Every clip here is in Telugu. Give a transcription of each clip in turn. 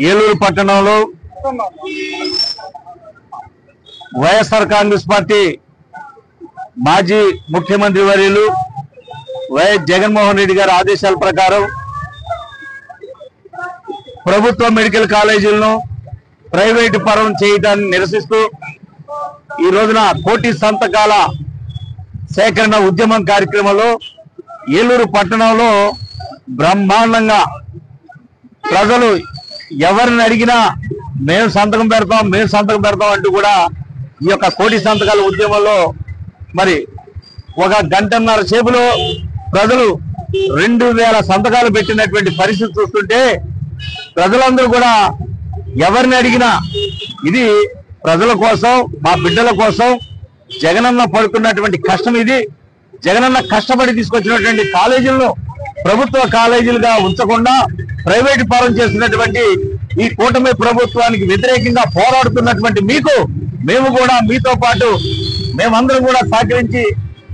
ఏలూరు పట్టణంలో వైఎస్ఆర్ కాంగ్రెస్ పార్టీ మాజీ ముఖ్యమంత్రి వర్యులు వైఎస్ జగన్మోహన్ రెడ్డి గారి ఆదేశాల ప్రకారం ప్రభుత్వ మెడికల్ కాలేజీలను ప్రైవేటు పరం చేయడాన్ని నిరసిస్తూ ఈ రోజున కోటి సంతకాల సేకరణ ఉద్యమం కార్యక్రమంలో ఏలూరు పట్టణంలో బ్రహ్మాండంగా ప్రజలు ఎవరిని అడిగినా మేము సంతకం పెడతాం అంటూ కూడా ఈ యొక్క కోటి సంతకాల ఉద్యమంలో మరి ఒక గంటన్నర సేపులో ప్రజలు 2000 సంతకాలు పెట్టినటువంటి పరిస్థితి చూస్తుంటే ప్రజలందరూ కూడా ఎవరిని అడిగినా ఇది ప్రజల కోసం, మా బిడ్డల కోసం జగనన్న పడుతున్నటువంటి కష్టం, ఇది జగనన్న కష్టపడి తీసుకొచ్చినటువంటి కాలేజీలను ప్రభుత్వ కాలేజీలుగా ఉంచకుండా ప్రైవేటు పరం చేస్తున్నటువంటి ఈ కూటమి ప్రభుత్వానికి వ్యతిరేకంగా పోరాడుతున్నటువంటి మీకు మేము కూడా మీతో పాటు మేమందరం కూడా సహకరించి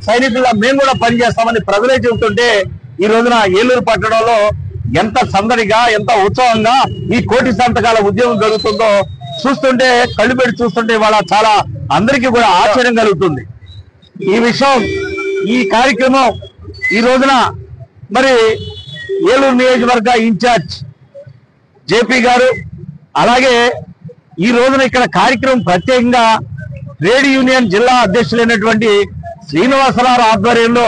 సైనికుల్లా మేము కూడా పనిచేస్తామని ప్రజలే చెబుతుంటే ఈ రోజున ఏలూరు పట్టణంలో ఎంత సందడిగా, ఎంత ఉత్సవంగా ఈ కోటి సంతకాల ఉద్యమం జరుగుతుందో చూస్తుంటే, కళ్ళు పెట్టి చూస్తుంటే వాళ్ళ చాలా అందరికీ కూడా ఆశ్చర్యం కలుగుతుంది. ఈ విషయం, ఈ కార్యక్రమం ఈ రోజున మరి ఏలూరు నియోజకవర్గ ఇన్ఛార్జ్ జేపీ గారు, అలాగే ఈ రోజున ఇక్కడ కార్యక్రమం ప్రత్యేకంగా ట్రేడ్ యూనియన్ జిల్లా అధ్యక్షులైనటువంటి శ్రీనివాసరావు ఆధ్వర్యంలో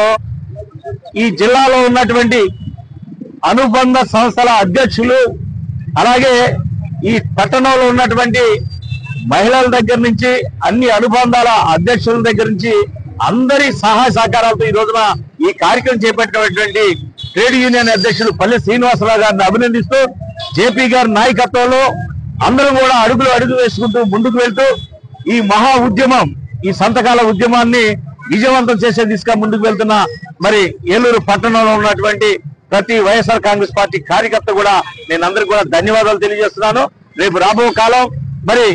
ఈ జిల్లాలో ఉన్నటువంటి అనుబంధ సంస్థల అధ్యక్షులు, అలాగే ఈ పట్టణంలో ఉన్నటువంటి మహిళల దగ్గర నుంచి అన్ని అనుబంధాల అధ్యక్షుల దగ్గర నుంచి అందరి సహాయ సహకారాలతో ఈ రోజున ఈ కార్యక్రమం చేపట్టినటువంటి ట్రేడ్ యూనియన్ అధ్యక్షులు పల్లె శ్రీనివాసరావు గారిని అభినందిస్తూ జేపీ గారి నాయకత్వంలో అందరూ కూడా అడుగు వేసుకుంటూ ముందుకు వెళ్తూ ఈ మహా ఉద్యమం, ఈ సంతకాల ఉద్యమాన్ని విజయవంతం చేసే దిశగా ముందుకు వెళ్తున్న మరి ఏలూరు పట్టణంలో ఉన్నటువంటి ప్రతి వైఎస్ఆర్ కాంగ్రెస్ పార్టీ కార్యకర్త కూడా నేను అందరికీ కూడా ధన్యవాదాలు తెలియజేస్తున్నాను. రేపు రాబో కాలం మరి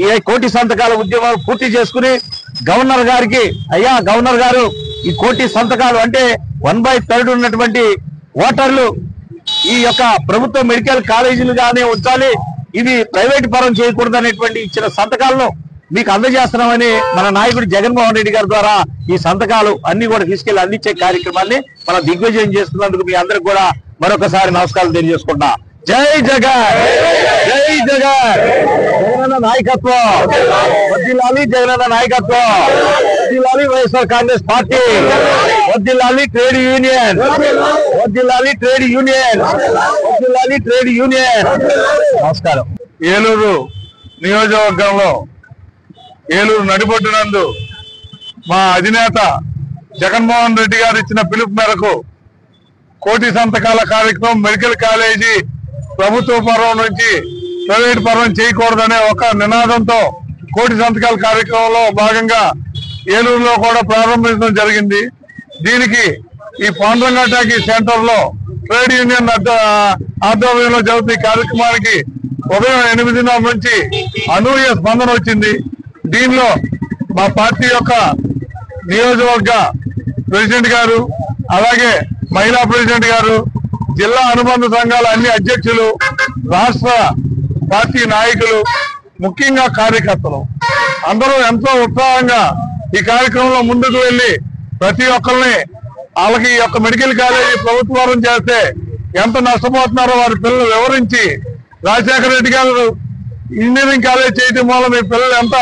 ఈ కోటి సంతకాల ఉద్యమాలు పూర్తి చేసుకుని గవర్నర్ గారికి, అయ్యా గవర్నర్ గారు ఈ కోటి సంతకాలు అంటే 1/3 ఉన్నటువంటి ఓటర్లు ఈ యొక్క ప్రభుత్వ మెడికల్ కాలేజీలుగానే ఉంచాలి, ఇవి ప్రైవేట్ పరం చేయకూడదు అనేటువంటి ఇచ్చిన సంతకాలను మీకు అందజేస్తున్నామని మన నాయకుడు జగన్మోహన్ రెడ్డి గారి ద్వారా ఈ సంతకాలు అన్ని కూడా తీసుకెళ్లి అందించే కార్యక్రమాన్ని మనం దిగ్విజయం చేస్తున్నందుకు మీ అందరికి కూడా మరొకసారి నమస్కారాలు తెలియజేసుకుంటా. జై జగన్, జై జగన్, జగనన్న నాయకత్వం వర్ధిల్లాలి, జగనన్న నాయకత్వం వర్ధిల్లాలి, వైఎస్ఆర్ కాంగ్రెస్ పార్టీ వర్ధిల్లాలి, ట్రేడ్ యూనియన్ వర్ధిల్లాలి, ట్రేడ్ యూనియన్ వర్ధిల్లాలి, ట్రేడ్ యూనియన్. నమస్కారం. ఏలూరు నియోజకవర్గంలో ఏలూరు నడిబొడ్డునందు మా అధినేత జగన్మోహన్ రెడ్డి గారు ఇచ్చిన పిలుపు మేరకు కోటి సంతకాల కార్యక్రమం మెడికల్ కాలేజీ ప్రభుత్వ పరం నుంచి ప్రైవేట్ పరం చేయకూడదనే ఒక నినాదంతో కోటి సంతకాల కార్యక్రమంలో భాగంగా ఏలూరులో కూడా ప్రారంభించడం జరిగింది. దీనికి ఈ పాండ్రంగటాకి సెంటర్ లో ట్రేడ్ యూనియన్ ఆధ్వర్యంలో జరుగుతున్న ఈ కార్యక్రమానికి ఉదయం 8:30 నుంచి అనూహ్య స్పందన వచ్చింది. దీనిలో మా పార్టీ యొక్క నియోజకవర్గ ప్రెసిడెంట్ గారు, అలాగే మహిళా ప్రెసిడెంట్ గారు, జిల్లా అనుబంధ సంఘాల అన్ని అధ్యక్షులు, రాష్ట్ర పార్టీ నాయకులు, ముఖ్యంగా కార్యకర్తలు అందరూ ఎంతో ఉత్సాహంగా ఈ కార్యక్రమంలో ముందుకు వెళ్లి ప్రతి ఒక్కరిని వాళ్ళకి ఈ యొక్క మెడికల్ కాలేజీ ప్రభుత్వం చేస్తే ఎంత నష్టపోతున్నారో వారి పిల్లలు వివరించి, రాజశేఖర రెడ్డి గారు ఇంజనీరింగ్ కాలేజ్ చేయడం వల్ల మీ పిల్లలు ఎంత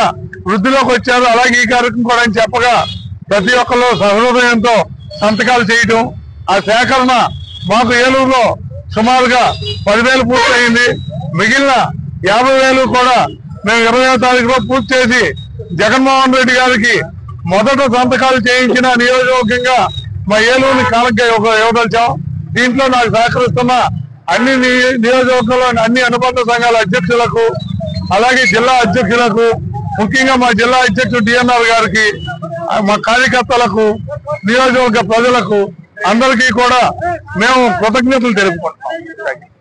వృద్ధిలోకి వచ్చారో అలాగే ఈ కార్యక్రమం కూడా అని చెప్పగా ప్రతి ఒక్కరు సహృదయంతో సంతకాలు చేయటం, ఆ సేకరణ మాకు ఏలూరులో సుమారుగా 10,000 పూర్తయింది. మిగిలిన 50,000 కూడా మేము 20వ తారీఖులో పూర్తి చేసి జగన్మోహన్ రెడ్డి గారికి మొదట సంతకాలు చేయించిన నియోజకవర్గంగా మా ఏలూరుని కాలకి ఇవ్వదలిచాం. దీంట్లో నాకు సహకరిస్తున్న అన్ని నియోజకవర్గంలో అన్ని అనుబంధ సంఘాల అధ్యక్షులకు, అలాగే జిల్లా అధ్యక్షులకు, ముఖ్యంగా మా జిల్లా అధ్యక్షుడు డిఎన్ఆర్ గారికి, మా కార్యకర్తలకు, నియోజకవర్గ ప్రజలకు అందరికీ కూడా మేము కృతజ్ఞతలు తెలుపుకుంటాం.